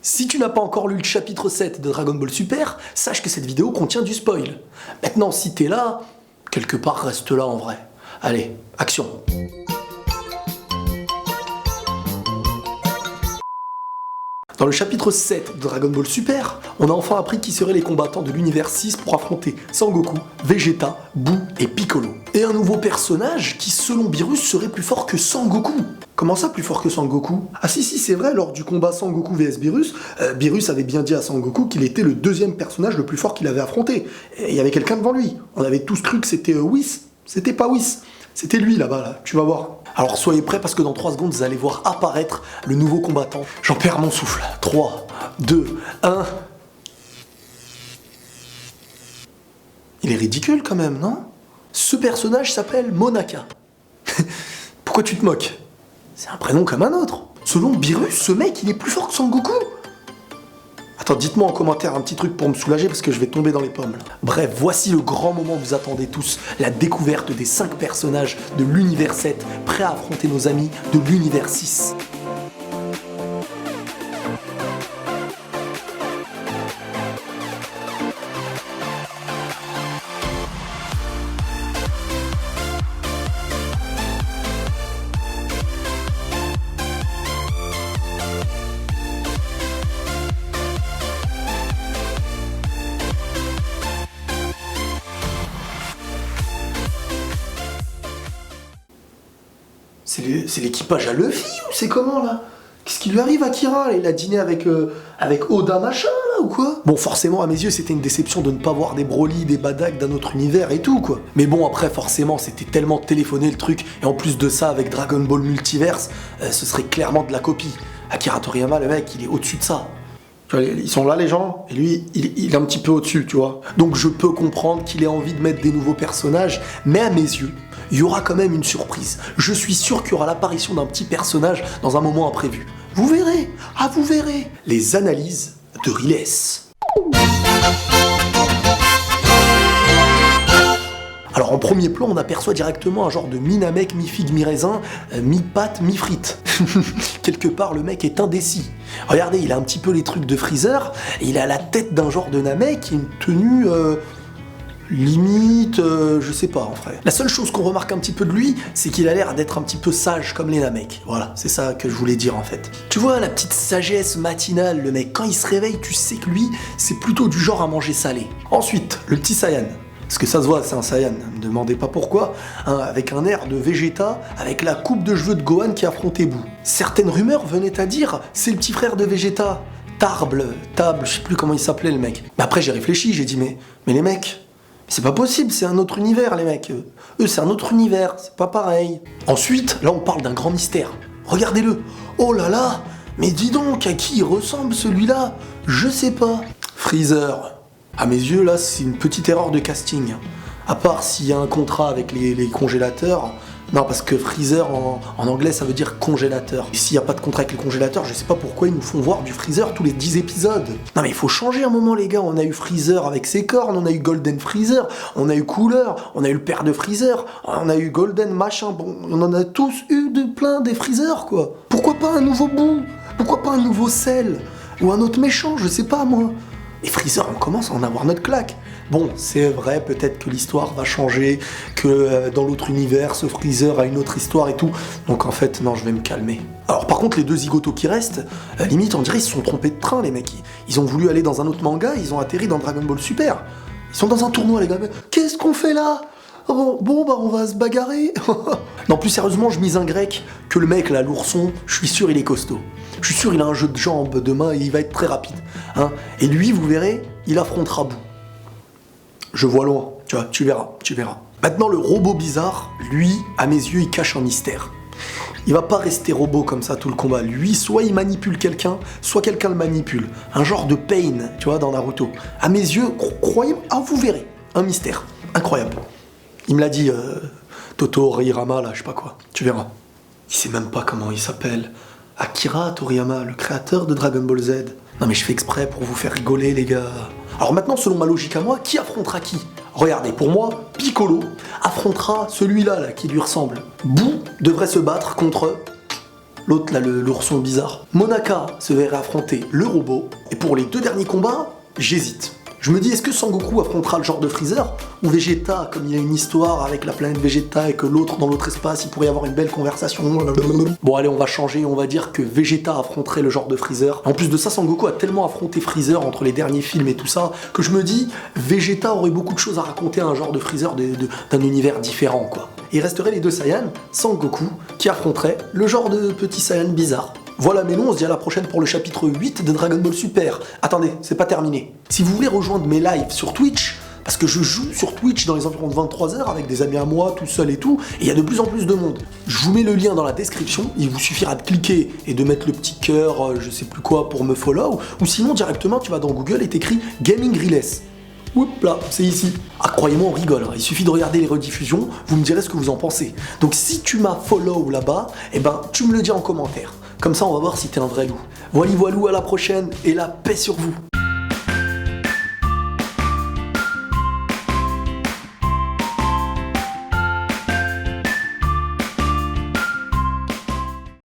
Si tu n'as pas encore lu le chapitre 7 de Dragon Ball Super, sache que cette vidéo contient du spoil. Maintenant, si t'es là, quelque part reste là en vrai. Allez, action. Dans le chapitre 7 de Dragon Ball Super, on a enfin appris qui seraient les combattants de l'univers 6 pour affronter Sangoku, Vegeta, Boo et Piccolo. Et un nouveau personnage qui, selon Beerus, serait plus fort que Sangoku. Comment ça, plus fort que Sangoku? Ah si, c'est vrai, lors du combat Sangoku vs Beerus, Beerus avait bien dit à Sangoku qu'il était le deuxième personnage le plus fort qu'il avait affronté. Et il y avait quelqu'un devant lui. On avait tous cru que c'était Whis. C'était pas Whis. C'était lui là-bas, là. Tu vas voir. Alors soyez prêts parce que dans 3 secondes, vous allez voir apparaître le nouveau combattant. J'en perds mon souffle. 3, 2, 1... Il est ridicule quand même, non? Ce personnage s'appelle Monaka. Pourquoi tu te moques? C'est un prénom comme un autre. Selon Beerus, ce mec, il est plus fort que Sangoku. Attends, dites-moi en commentaire un petit truc pour me soulager parce que je vais tomber dans les pommes. Là. Bref, voici le grand moment que vous attendez tous, la découverte des 5 personnages de l'univers 7, prêts à affronter nos amis de l'univers 6. C'est l'équipage à Luffy ou c'est comment là? Qu'est-ce qui lui arrive à Kira? Il a dîné avec Oda machin là ou quoi? Bon, forcément à mes yeux c'était une déception de ne pas voir des Broly, des Badak d'un autre univers et tout quoi. Mais bon après forcément c'était tellement téléphoné le truc et en plus de ça avec Dragon Ball Multiverse, ce serait clairement de la copie. Akira Toriyama le mec il est au-dessus de ça. Tu vois, ils sont là les gens, et lui, il est un petit peu au-dessus, tu vois. Donc je peux comprendre qu'il ait envie de mettre des nouveaux personnages, mais à mes yeux, il y aura quand même une surprise. Je suis sûr qu'il y aura l'apparition d'un petit personnage dans un moment imprévu. Vous verrez, vous verrez. Les analyses de Riles. Alors en premier plan, on aperçoit directement un genre de mi-namek, mi-figue, mi-raisin, mi-pâte, mi-frite. Quelque part, le mec est indécis. Regardez, il a un petit peu les trucs de Freezer, et il a la tête d'un genre de namek et une tenue limite, je sais pas en vrai. La seule chose qu'on remarque un petit peu de lui, c'est qu'il a l'air d'être un petit peu sage comme les namek. Voilà, c'est ça que je voulais dire en fait. Tu vois, la petite sagesse matinale, le mec, quand il se réveille, tu sais que lui, c'est plutôt du genre à manger salé. Ensuite, le petit Saiyan. Parce que ça se voit, c'est un Saiyan, ne me demandez pas pourquoi, hein, avec un air de Vegeta, avec la coupe de cheveux de Gohan qui affrontait Boo. Certaines rumeurs venaient à dire, c'est le petit frère de Vegeta, Table, je sais plus comment il s'appelait le mec. Mais après j'ai réfléchi, j'ai dit mais les mecs, c'est pas possible, c'est un autre univers les mecs. Eux c'est un autre univers, c'est pas pareil. Ensuite, là on parle d'un grand mystère. Regardez-le, oh là là, mais dis donc, à qui il ressemble celui-là? Je sais pas. Freezer. À mes yeux, là, c'est une petite erreur de casting. À part s'il y a un contrat avec les congélateurs. Non, parce que Freezer, en anglais, ça veut dire congélateur. Et s'il n'y a pas de contrat avec les congélateurs, je sais pas pourquoi ils nous font voir du Freezer tous les 10 épisodes. Non, mais il faut changer un moment, les gars. On a eu Freezer avec ses cornes, on a eu Golden Freezer, on a eu Cooler, on a eu le père de Freezer, on a eu Golden machin. Bon, on en a tous eu plein des Freezer, quoi. Pourquoi pas un nouveau Boo? Pourquoi pas un nouveau Cell? Ou un autre méchant, je sais pas, moi. Et Freezer, on commence à en avoir notre claque. Bon, c'est vrai, peut-être que l'histoire va changer, que dans l'autre univers, ce Freezer a une autre histoire et tout. Donc en fait, non, je vais me calmer. Alors par contre, les 2 zigotos qui restent, limite, on dirait ils se sont trompés de train, les mecs. Ils ont voulu aller dans un autre manga, ils ont atterri dans Dragon Ball Super. Ils sont dans un tournoi, les gars. Qu'est-ce qu'on fait là? Bon, bah on va se bagarrer. Non, plus sérieusement, je mise un grec que le mec, là, l'ourson, je suis sûr il est costaud. Je suis sûr il a un jeu de jambes demain et il va être très rapide. Hein. Et lui, vous verrez, il affrontera Boo. Je vois loin, tu vois, tu verras. Maintenant, le robot bizarre, lui, à mes yeux, il cache un mystère. Il va pas rester robot comme ça tout le combat. Lui, soit il manipule quelqu'un, soit quelqu'un le manipule. Un genre de Pain, tu vois, dans Naruto. À mes yeux, croyez-moi, vous verrez, un mystère incroyable. Il me l'a dit, Toto Hirama, là, je sais pas quoi. Tu verras. Il sait même pas comment il s'appelle. Akira Toriyama, le créateur de Dragon Ball Z. Non mais je fais exprès pour vous faire rigoler, les gars. Alors maintenant, selon ma logique à moi, qui affrontera qui? Regardez, pour moi, Piccolo affrontera celui-là là, qui lui ressemble. Boo devrait se battre contre L'autre là, l'ourson bizarre. Monaka se verrait affronter le robot. Et pour les 2 derniers combats, j'hésite. Je me dis, est-ce que Sangoku affrontera le genre de Freezer ou Vegeta, comme il y a une histoire avec la planète Vegeta et que l'autre dans l'autre espace, il pourrait y avoir une belle conversation. Bon allez, on va changer, on va dire que Vegeta affronterait le genre de Freezer. En plus de ça, Sangoku a tellement affronté Freezer entre les derniers films et tout ça, que je me dis, Vegeta aurait beaucoup de choses à raconter à un genre de Freezer d'un univers différent, quoi. Il resterait les 2 Saiyans, Sangoku, qui affronterait le genre de petit Saiyan bizarre. Voilà, mais nous on se dit à la prochaine pour le chapitre 8 de Dragon Ball Super. Attendez, c'est pas terminé. Si vous voulez rejoindre mes lives sur Twitch, parce que je joue sur Twitch dans les environs de 23h avec des amis à moi, tout seul et tout, et il y a de plus en plus de monde. Je vous mets le lien dans la description, il vous suffira de cliquer et de mettre le petit cœur, je sais plus quoi, pour me follow, ou sinon directement tu vas dans Google et t'écris Gaming Grilles. Oups là, c'est ici. Ah, croyez-moi, on rigole, hein. Il suffit de regarder les rediffusions, vous me direz ce que vous en pensez. Donc si tu m'as follow là-bas, eh ben tu me le dis en commentaire. Comme ça, on va voir si t'es un vrai loup. Voilà, à la prochaine, et la paix sur vous.